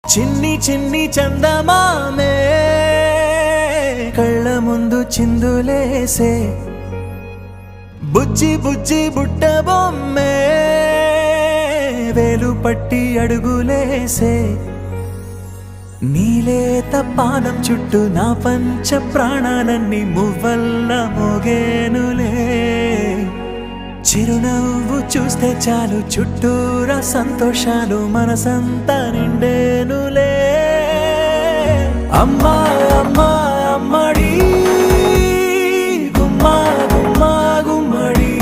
చిన్ని చిన్ని చందమామే కళ్ళ ముందు చిందులేసే బుజ్జి బుజ్జి బుట్ట బొమ్మే వేలు పట్టి అడుగులేసే నీలేత పానం చుట్టూ నా పంచ ప్రాణాలన్నీ మువ్వల్ల మోగేనులే చిరునవ్వు చూస్తే చాలు చుట్టూరా సంతోషాలు మనసంతా నిండేనులే అమ్మా అమ్మా అమ్మడి గుమ్మా గుమ్మా గుమ్మడి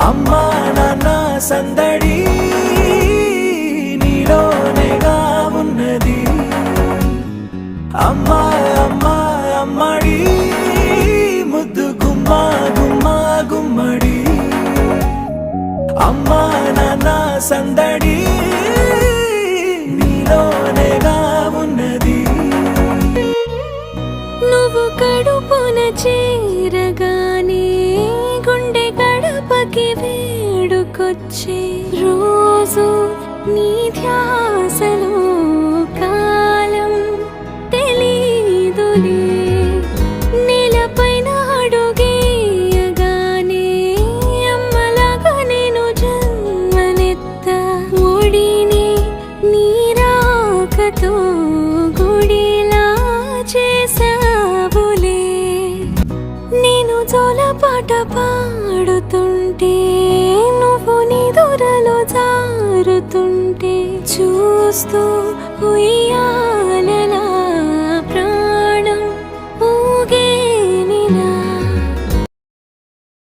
అమ్మా నాన్న సందడి నీలోనేగా ఉన్నది అమ్మా అమ్మా అమ్మడి ముద్దు గుమ్మా గుమ్మా గుమ్మడి అమ్మా నాన్న సందడి నీలోనేగా ఉన్నది నువ్వు కడుపున చేరగానే గుండె గడపకి వేడుకొచ్చే రోజు నీ ధ్యాసలో కాలం తెలీదులే నేలపైన అడుగేయగానే అమ్మలాగా నేను జన్మనెత్త ఒడిని నీరాకతో గుడిలా చేసావులే నేను జోలపాట పాడుతుంటే నువ్వు నిదురలో జారుతుంటే చూస్తూ ఉయ్యాలలా